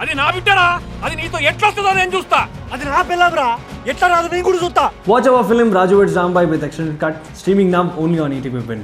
అది నా బిడ్డరా, అది నీతో ఎట్లా వస్తుందో నేను చూస్తా. అది నా పిల్లరా, ఎట్లా రాదు నేను కూడా చూస్తా. Watch our film Raju vs Rambai with extended cut, streaming now only on ETV Win.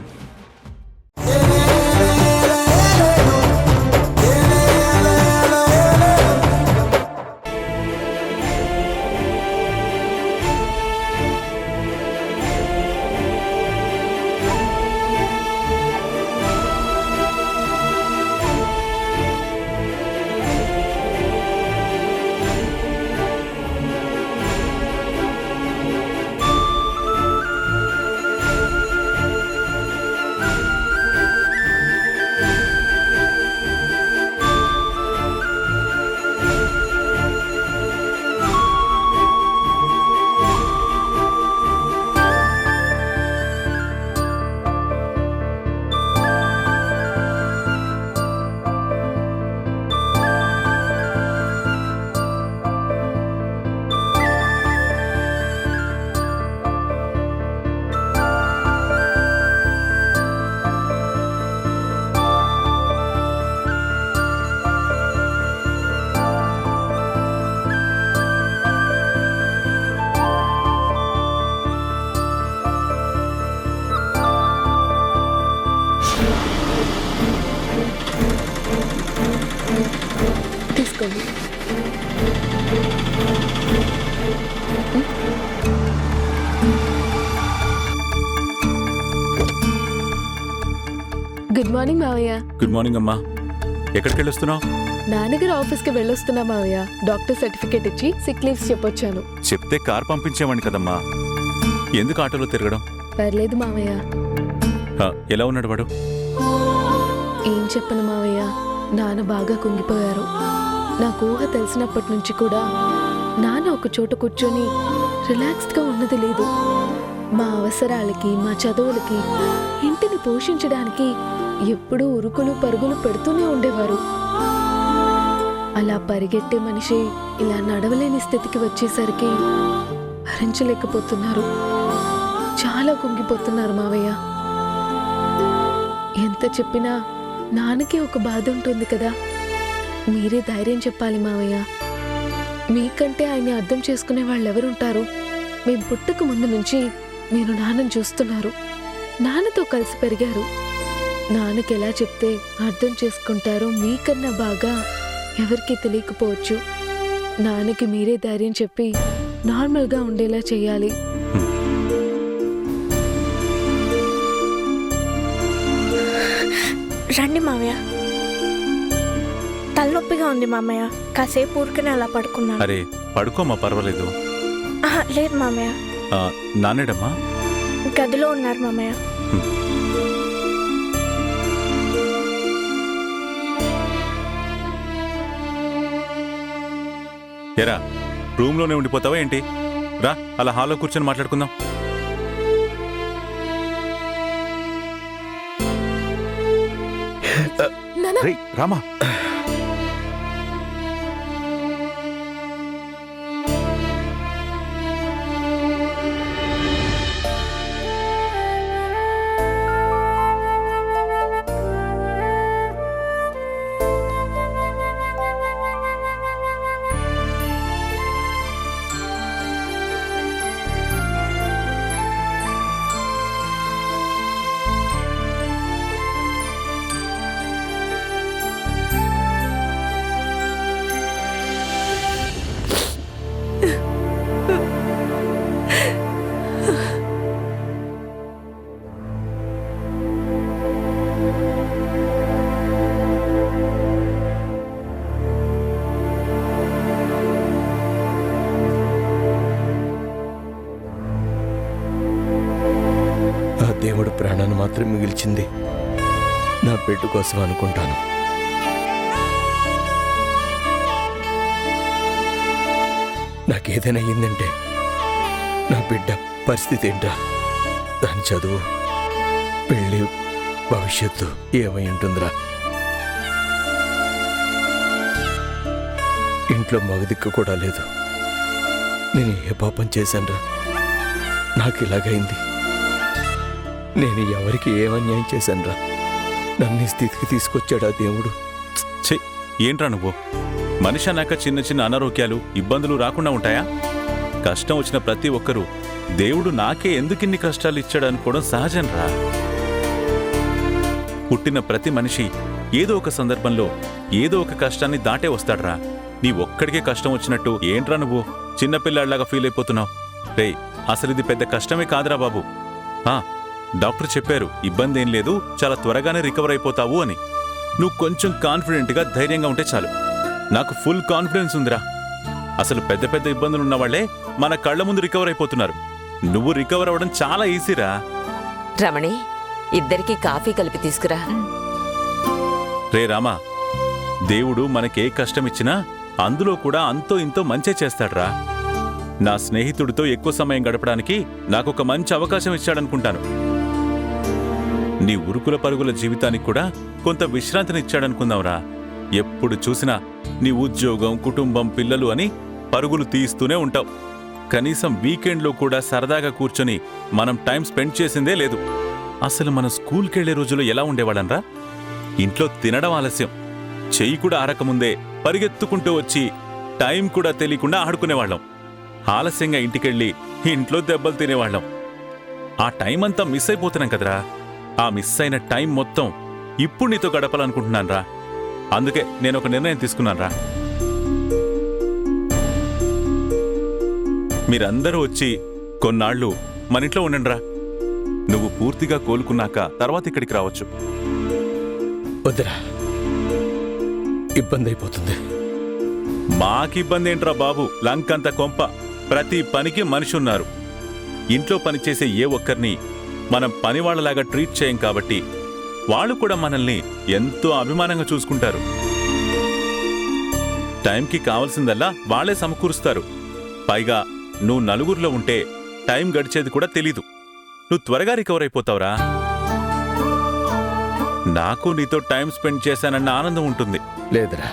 తీసుకోండి. గుడ్ మార్నింగ్ మావయ్య. గుడ్ మార్నింగ్ అమ్మా. ఎక్కడికి వెళ్ళొస్తున్నావు? నాన్నగారు ఆఫీస్కి వెళ్ళొస్తున్నా మావయ్య. డాక్టర్ సర్టిఫికేట్ ఇచ్చి సిక్ లీవ్స్ చెప్పొచ్చాను. చెప్తే కార్ పంపించేవాడిని కదమ్మా, ఎందుకు ఆటోలో తిరగడం? పర్లేదు మావయ్య. ఎలా ఉన్నాడు వాడు? ఏం చెప్పను మావయ్య, నాన్న బాగా కుంగిపోయారు. నాకు ఊహ తెలిసినప్పటి నుంచి కూడా నాన్న ఒక చోట కూర్చొని రిలాక్స్డ్గా ఉన్నది లేదు. మా అవసరాలకి, మా చదువులకి, ఇంటిని పోషించడానికి ఎప్పుడూ ఉరుకులు పరుగులు పెడుతూనే ఉండేవారు. అలా పరిగెట్టే మనిషి ఇలా నడవలేని స్థితికి వచ్చేసరికి భరించలేకపోతున్నారు. చాలా కుంగిపోతున్నారు మావయ్య. ఎంత చెప్పినా నాన్నకి ఒక బాధ ఉంటుంది కదా. మీరే ధైర్యం చెప్పాలి మావయ్య. మీకంటే ఆయన్ని అర్థం చేసుకునే వాళ్ళు ఎవరుంటారు? మేము పుట్టక ముందు నుంచి మీరు నాన్నని చూస్తున్నారు, నాన్నతో కలిసి పెరిగారు. నాన్నకి ఎలా చెప్తే అర్థం చేసుకుంటారో మీకన్నా బాగా ఎవరికీ తెలియకపోవచ్చు. నాన్నకి మీరే ధైర్యం చెప్పి నార్మల్గా ఉండేలా చేయాలి. రండి మామయ్య. తలనొప్పిగా ఉంది మామయ్య, కాసేపు ఊరికనే అలా పడుకున్నాను. అరే పడుకోమా, పర్వాలేదు. లేదు మామయ్య. నానేడమ్మా? గదిలో ఉన్నారు మామయ్య. ఎరా, రూమ్లోనే ఉండిపోతావా ఏంటి? రా, అలా హాల్లో కూర్చొని మాట్లాడుకుందాం. రామా, దేవుడు ప్రాణాన్ని మాత్రం మిగిల్చింది నా బిడ్డ కోసం అనుకుంటాను. నాకేదైనా అయ్యిందంటే నా బిడ్డ పరిస్థితి ఏంట్రా? దాని చదువు, పెళ్ళి, భవిష్యత్తు ఏమై ఉంటుందిరా? ఇంట్లో మగదిక్కు కూడా లేదు. నేను ఏ పాపం చేశానురా? నాకు ఇలాగైంది. నేను ఎవరికి ఏమన్యాయం చేశానురా? నన్ను స్థితికి తీసుకొచ్చాడా దేవుడు? ఏంట్రా నువ్వు? మనిషి అన్నాక చిన్న చిన్న అనారోగ్యాలు ఇబ్బందులు రాకుండా ఉంటాయా? కష్టం వచ్చిన ప్రతి ఒక్కరూ దేవుడు నాకే ఎందుకిన్ని కష్టాలు ఇచ్చాడు అనుకోవడం సహజం రా. పుట్టిన ప్రతి మనిషి ఏదో ఒక సందర్భంలో ఏదో ఒక కష్టాన్ని దాటే వస్తాడ్రా. నీ ఒక్కడికే కష్టం వచ్చినట్టు ఏంట్రా నువ్వు చిన్నపిల్లాడిలాగా ఫీల్ అయిపోతున్నావు? రేయ్, అసలు ఇది పెద్ద కష్టమే కాదురా బాబు. డాక్టర్ చెప్పారు ఇబ్బంది ఏం లేదు, చాలా త్వరగానే రికవర్ అయిపోతావు అని. నువ్వు కొంచెం కాన్ఫిడెంట్గా ధైర్యంగా ఉంటే చాలు. నాకు ఫుల్ కాన్ఫిడెన్స్ ఉందిరా. అసలు పెద్ద పెద్ద ఇబ్బందులు ఉన్నవాళ్లే మన కళ్ల ముందు రికవర్ అయిపోతున్నారు. నువ్వు రికవర్ అవ్వడం చాలా ఈజీరా. రమణి, ఇద్దరికి కాఫీ కలిపి తీసుకురా. రే రామా, దేవుడు మనకే కష్టం ఇచ్చినా అందులో కూడా అంతో ఇంతో మంచే చేస్తాడ్రా. నా స్నేహితుడితో ఎక్కువ సమయం గడపడానికి నాకొక మంచి అవకాశం ఇచ్చాడనుకుంటాను. నీ ఉరుకుల పరుగుల జీవితానికి కూడా కొంత విశ్రాంతినిచ్చాడనుకుందాంరా. ఎప్పుడు చూసినా నీ ఉద్యోగం, కుటుంబం, పిల్లలు అని పరుగులు తీస్తూనే ఉంటావు. కనీసం వీకెండ్లో కూడా సరదాగా కూర్చొని మనం టైం స్పెండ్ చేసిందే లేదు. అసలు మనం స్కూల్కెళ్లే రోజుల్లో ఎలా ఉండేవాళ్ళంరా? ఇంట్లో తినడం ఆలస్యం, చెయ్యి కూడా ఆరకముందే పరిగెత్తుకుంటూ వచ్చి టైం కూడా తెలియకుండా ఆడుకునేవాళ్ళం. ఆలస్యంగా ఇంటికెళ్ళి ఇంట్లో దెబ్బలు తినేవాళ్ళం. ఆ టైం అంతా మిస్ అయిపోతున్నాం కదరా. ఆ మిస్ అయిన టైం మొత్తం ఇప్పుడు నీతో గడపాలనుకుంటున్నానురా. అందుకే నేను ఒక నిర్ణయం తీసుకున్నానురా. మీరందరూ వచ్చి కొన్నాళ్ళు మన ఇంట్లో ఉండండిరా. నువ్వు పూర్తిగా కోలుకున్నాక తర్వాత ఇక్కడికి రావచ్చు. వద్దురా, ఇబ్బంది అయిపోతుంది. మాకిబ్బంది ఏంట్రా బాబు, లంకంత కొంప. ప్రతి పనికి మనిషి ఉన్నారు. ఇంట్లో పనిచేసే ఏ ఒక్కరిని మనం పనివాళ్లలాగా ట్రీట్ చేయం కాబట్టి వాళ్ళు కూడా మనల్ని ఎంతో అభిమానంగా చూసుకుంటారు. టైంకి కావాల్సిందల్లా వాళ్లే సమకూరుస్తారు. పైగా నువ్వు నలుగురిలో ఉంటే టైం గడిచేది కూడా తెలీదు. నువ్వు త్వరగా రికవర్ అయిపోతావురా. నాకు నీతో టైం స్పెండ్ చేశానన్న ఆనందం ఉంటుంది. లేదురా,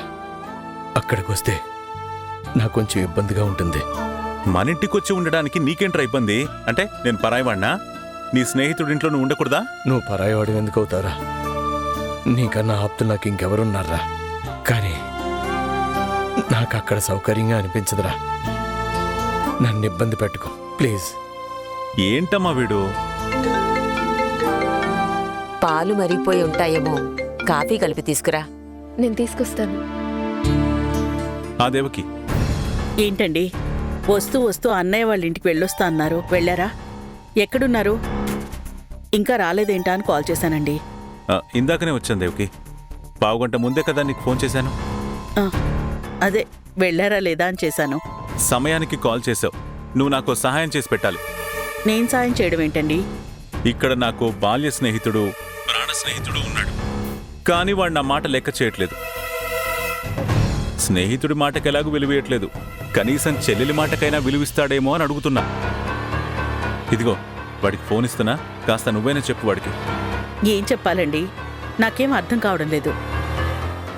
అక్కడికి వస్తే నాకు కొంచెం ఇబ్బందిగా ఉంటుంది. మన ఇంటికొచ్చి ఉండడానికి నీకేంట్రా ఇబ్బంది? అంటే నేను పరాయివాణ్ణా? నీ స్నేహితుడింట్లో నువ్వు ఉండకూడదా? నువ్వు పరాయివాడు ఎందుకు అవుతావురా? నీకన్నా ఆప్తులు నాకు ఇంకెవరున్నారా? కానీ నాకు అక్కడ సౌకర్యంగా అనిపించదురా. నన్ను ఇబ్బంది పెట్టుకో ప్లీజ్. ఏంటమ్మా వీడు? పాలు మరిగిపోయి ఉంటాయేమో, కాఫీ కలిపి తీసుకురా. నేను తీసుకొస్తాను. ఆ దేవకి, ఏంటండి, వస్తూ వస్తూ అన్నయ్య వాళ్ళ ఇంటికి వెళ్ళొస్తా అన్నారు, వెళ్ళారా? ఎక్కడున్నారు? ఇంకా రాలేదేంటా అని కాల్ చేశానండి. ఇందాకనే వచ్చాను దేవకి. పావుగంట ముందే కదా నీకు ఫోన్ చేశాను. అదే వెళ్ళారా లేదా అని చేశాను. సమయానికి కాల్ చేసావు. నువ్వు నాకు సహాయం చేసి పెట్టాలి. నేను సాయం చేయడం ఏంటండి? ఇక్కడ నాకు బాల్య స్నేహితుడు, ప్రాణ స్నేహితుడు ఉన్నాడు. కానీ వాడు నా మాట లెక్క చేయట్లేదు. స్నేహితుడి మాటకి ఎలాగూ విలువేయట్లేదు. కనీసం చెల్లెలి మాటకైనా విలువిస్తాడేమో అని అడుగుతున్నా. ఇదిగో వాడికి ఫోన్ ఇస్తున్నా, కాస్త నువ్వైనా చెప్పు వాడికి. ఏం చెప్పాలండి, నాకేం అర్థం కావడం లేదు.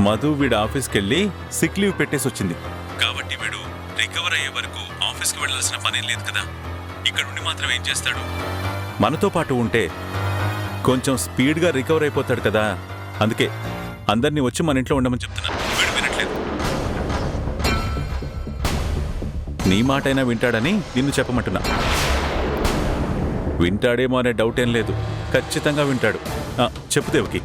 మధు వీడు ఆఫీస్కెళ్ళి సిక్ లీవ్ పెట్టేసి వచ్చింది కాబట్టి వీడు రికవర్ అయ్యే వరకు ఆఫీస్కి వెళ్ళాల్సిన పనేం లేదు కదా. ఇక్కడుండి మాత్రం ఏం చేస్తాడు? మనతో పాటు ఉంటే కొంచెం స్పీడ్గా రికవర్ అయిపోతాడు కదా. అందుకే అందరినీ వచ్చి మన ఇంట్లో ఉండమని చెప్తున్నా. వీడు వినట్లేదు. నీ మాటైనా వింటాడని నిన్ను చెప్పమంటున్నా. వింటాడేమో అనే డౌట్ ఏం లేదు, ఖచ్చితంగా వింటాడు. చెప్పు దేవకి.